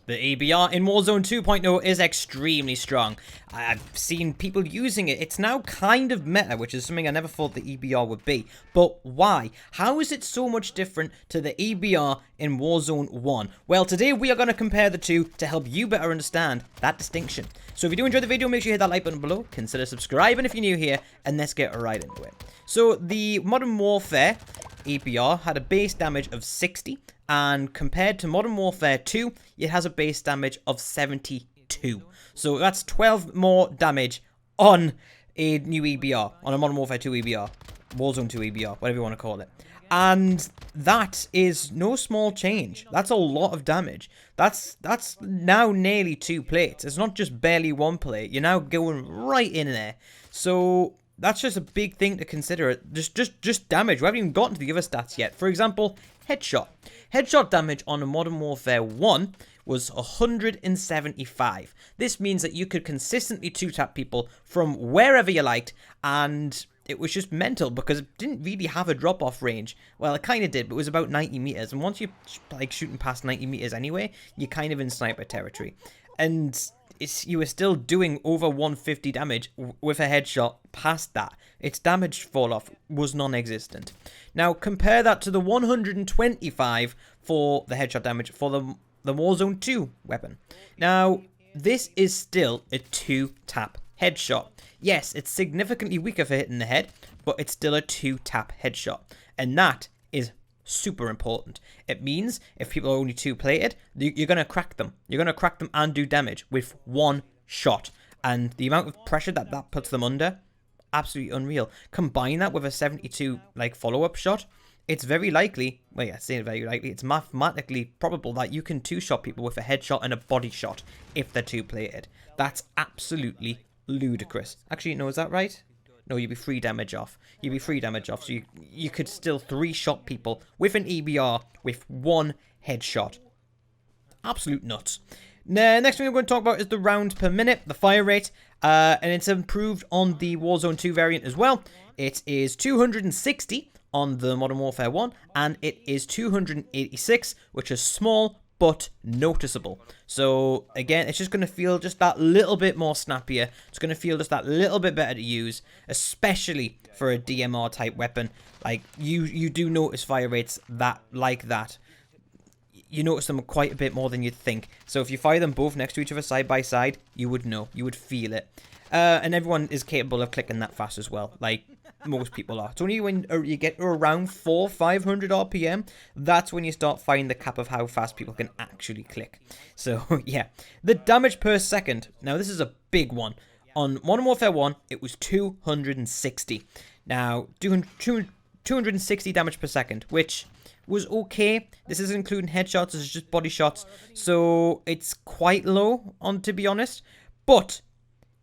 The EBR in Warzone 2.0 is extremely strong. I've seen people using it. It's now kind of meta, which is something I never thought the EBR would be. But why? How is it so much different to the EBR in Warzone 1? Well, today we are going to compare the two to help you better understand that distinction. So if you do enjoy the video, make sure you hit that like button below, consider subscribing if you're new here, and let's get right into it. So the Modern Warfare EBR had a base damage of 60, and compared to Modern Warfare 2, it has a base damage of 72. So that's 12 more damage on a new EBR, on a Modern Warfare 2 EBR, Warzone 2 EBR, whatever you want to call it. And that is no small change. That's a lot of damage. That's now nearly 2 plates. It's not just barely 1 plate. You're now going right in there. So that's just a big thing to consider. Just damage. We haven't even gotten to the other stats yet. For example, headshot. Headshot damage on a Modern Warfare 1 was 175. This means that you could consistently 2-tap people from wherever you liked, and it was just mental because it didn't really have a drop-off range. Well, it kind of did, but it was about 90 meters, and once you're like shooting past 90 meters anyway, you're kind of in sniper territory. And you were still doing over 150 damage with a headshot past that. Its damage fall-off was non-existent. Now, compare that to the 125 for the headshot damage for the Warzone 2 weapon. Now, this is still a 2-tap headshot. Yes, it's significantly weaker for hitting the head, but it's still a 2-tap headshot. And that is super important. It means if people are only 2-plated, you're going to crack them. You're going to crack them and do damage with 1 shot. And the amount of pressure that puts them under, absolutely unreal. Combine that with a 72 like follow-up shot, it's very likely, well, yeah, saying very likely, it's mathematically probable that you can 2-shot people with a headshot and a body shot if they're 2-plated. That's absolutely ludicrous. Actually, no, is that right? No, you'd be 3 damage off. You'd be 3 damage off, so you could still 3-shot people with an EBR with 1 headshot. Absolute nuts. Now, next thing we're going to talk about is the round per minute, the fire rate, and it's improved on the Warzone 2 variant as well. It is 260 on the Modern Warfare 1, and it is 286, which is small but noticeable. So again, it's just going to feel just that little bit more snappier. It's going to feel just that little bit better to use, especially for a DMR type weapon. Like you do notice fire rates like that. You notice them quite a bit more than you'd think. So if you fire them both next to each other side by side, you would know. You would feel it. And everyone is capable of clicking that fast as well. Like most people are. It's only when you get to around 400-500 RPM, that's when you start finding the cap of how fast people can actually click. So yeah, the damage per second. Now this is a big one. On Modern Warfare 1, it was 260. Now 260 damage per second, which was okay. This isn't including headshots, this is just body shots, so it's quite low, to be honest. But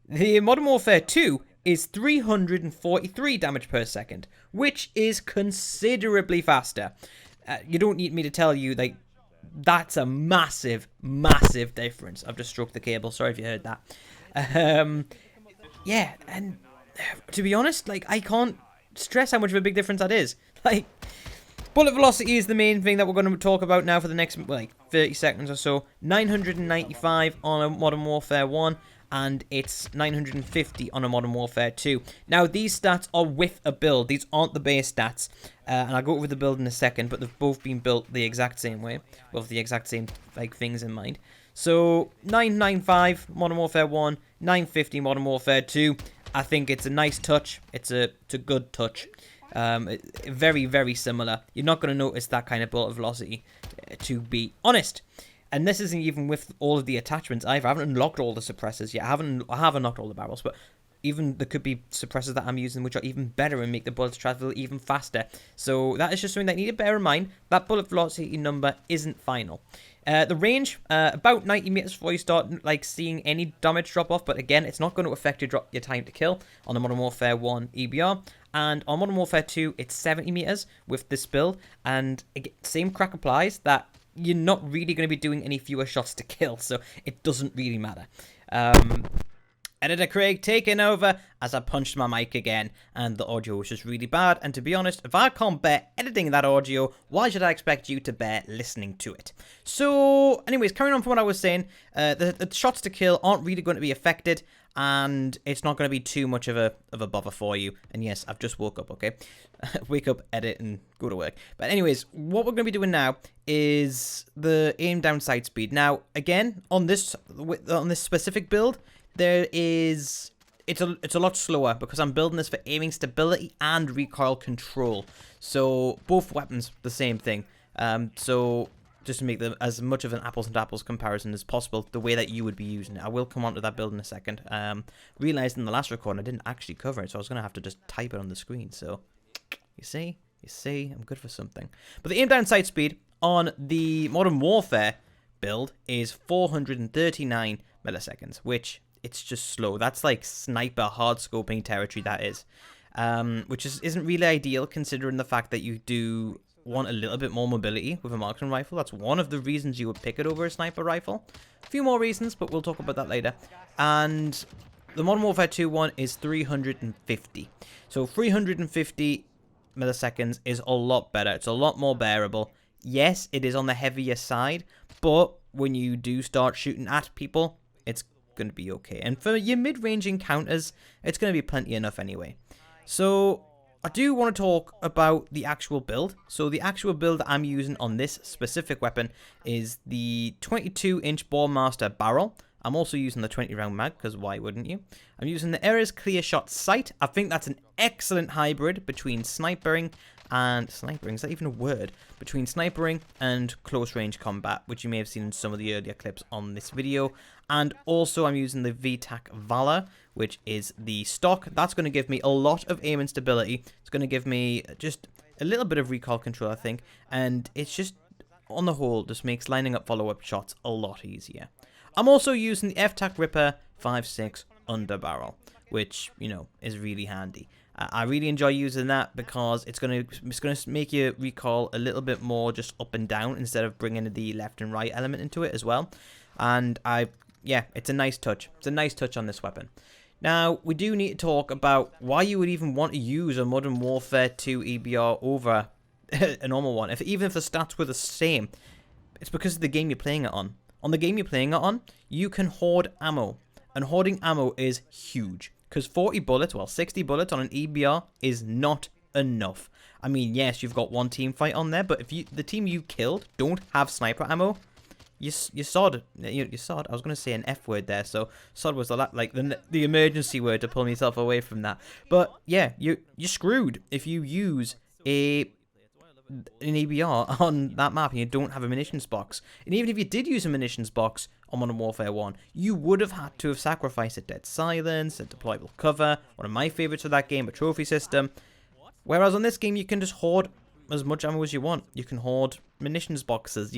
the Modern Warfare 2 is 343 damage per second, which is considerably faster. You don't need me to tell you, like, that's a massive, massive difference. I've just stroked the cable, sorry if you heard that. Yeah, and to be honest, like, I can't stress how much of a big difference that is. Like, bullet velocity is the main thing that we're going to talk about now for the next, like, 30 seconds or so. 995 on a Modern Warfare 1, and it's 950 on a Modern Warfare 2. Now, these stats are with a build. These aren't the base stats, and I'll go over the build in a second, but they've both been built the exact same way, with the exact same, like, things in mind. So, 995 Modern Warfare 1, 950 Modern Warfare 2. I think it's a nice touch. It's a good touch. Very, very similar. You're not going to notice that kind of bullet velocity, to be honest. And this isn't even with all of the attachments either. I haven't unlocked all the suppressors yet. I have unlocked all the barrels, but even there could be suppressors that I'm using which are even better and make the bullets travel even faster. So that is just something that you need to bear in mind. That bullet velocity number isn't final. The range, about 90 meters before you start like seeing any damage drop off, but again, it's not going to affect your time to kill on the Modern Warfare 1 EBR. And on Modern Warfare 2, it's 70 meters with this build, and again, same crack applies that you're not really going to be doing any fewer shots to kill, so it doesn't really matter. Editor Craig taking over as I punched my mic again, and the audio was just really bad. And to be honest, if I can't bear editing that audio, why should I expect you to bear listening to it? So, anyways, carrying on from what I was saying, the shots to kill aren't really going to be affected, and it's not going to be too much of a bother for you. And yes, I've just woke up, okay? Wake up, edit, and go to work. But anyways, what we're going to be doing now is the aim down sight speed. Now, again, on this specific build, it's a lot slower because I'm building this for aiming stability and recoil control. So both weapons the same thing. So just to make them as much of an apples and apples comparison as possible, the way that you would be using it. I will come on to that build in a second. Realized in the last recording I didn't actually cover it, so I was gonna have to just type it on the screen. So you see, I'm good for something. But the aim down sight speed on the Modern Warfare build is 439 milliseconds, which it's just slow. That's like sniper hard scoping territory, that is. Which isn't really ideal considering the fact that you do want a little bit more mobility with a marksman rifle. That's one of the reasons you would pick it over a sniper rifle. A few more reasons, but we'll talk about that later. And the Modern Warfare 2 one is 350. So 350 milliseconds is a lot better. It's a lot more bearable. Yes, it is on the heavier side, but when you do start shooting at people, it's going to be okay. And for your mid-range encounters, it's going to be plenty enough anyway. So I do want to talk about the actual build. So the actual build that I'm using on this specific weapon is the 22-inch Ballmaster barrel. I'm also using the 20-round mag, because why wouldn't you? I'm using the Ares Clear Shot sight. I think that's an excellent hybrid between snipering and... Snipering? Is that even a word? Between snipering and close-range combat, which you may have seen in some of the earlier clips on this video. And also I'm using the VTAC Valor, which is the stock. That's going to give me a lot of aim and stability. It's going to give me just a little bit of recoil control, I think. And it's just, on the whole, just makes lining up follow-up shots a lot easier. I'm also using the FTAC Ripper 5.6 underbarrel, which, you know, is really handy. I really enjoy using that because it's gonna make you recoil a little bit more just up and down instead of bringing the left and right element into it as well. And yeah, it's a nice touch. It's a nice touch on this weapon. Now, we do need to talk about why you would even want to use a Modern Warfare 2 EBR over a normal one, even if the stats were the same. It's because of the game you're playing it on. On the game you're playing it on, you can hoard ammo. And hoarding ammo is huge. Because 40 bullets, well, 60 bullets on an EBR is not enough. I mean, yes, you've got one team fight on there, but if the team you killed don't have sniper ammo, you sod. You sod. I was going to say an F word there, so sod was the emergency word to pull myself away from that. But yeah, you're screwed if you use an EBR on that map and you don't have a munitions box. And even if you did use a munitions box on Modern Warfare 1, you would have had to have sacrificed a dead silence, a deployable cover, one of my favorites of that game, a trophy system. Whereas on this game, you can just hoard as much ammo as you want. You can hoard munitions boxes,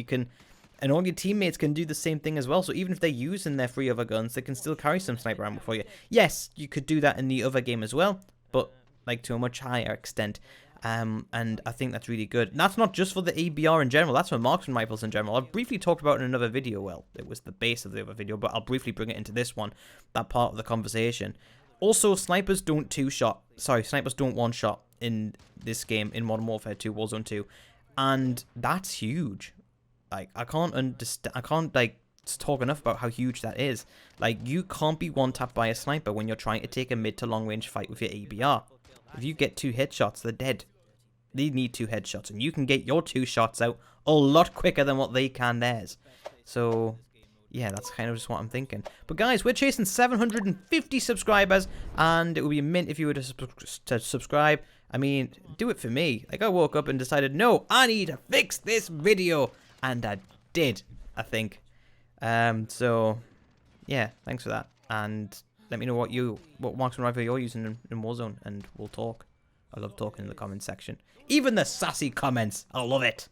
and all your teammates can do the same thing as well. So even if they're using their 3 other guns, they can still carry some sniper ammo for you. Yes, you could do that in the other game as well, but like to a much higher extent. And I think that's really good. And that's not just for the EBR in general, that's for marksman rifles in general. I've briefly talked about it in another video. Well, it was the base of the other video, but I'll briefly bring it into this one, that part of the conversation. Also, snipers don't one-shot in this game, in Modern Warfare 2, Warzone 2. And that's huge. Like, I can't talk enough about how huge that is. Like, you can't be one-tapped by a sniper when you're trying to take a mid to long-range fight with your EBR. If you get 2 headshots, they're dead. They need 2 headshots, and you can get your 2 shots out a lot quicker than what they can theirs. So, yeah, that's kind of just what I'm thinking. But guys, we're chasing 750 subscribers, and it would be a mint if you were to subscribe. I mean, do it for me. Like, I woke up and decided, no, I need to fix this video, and I did, I think. So, yeah, thanks for that, and let me know what marksman rifle you're using in Warzone, and we'll talk. I love talking in the comments section. Even the sassy comments. I love it.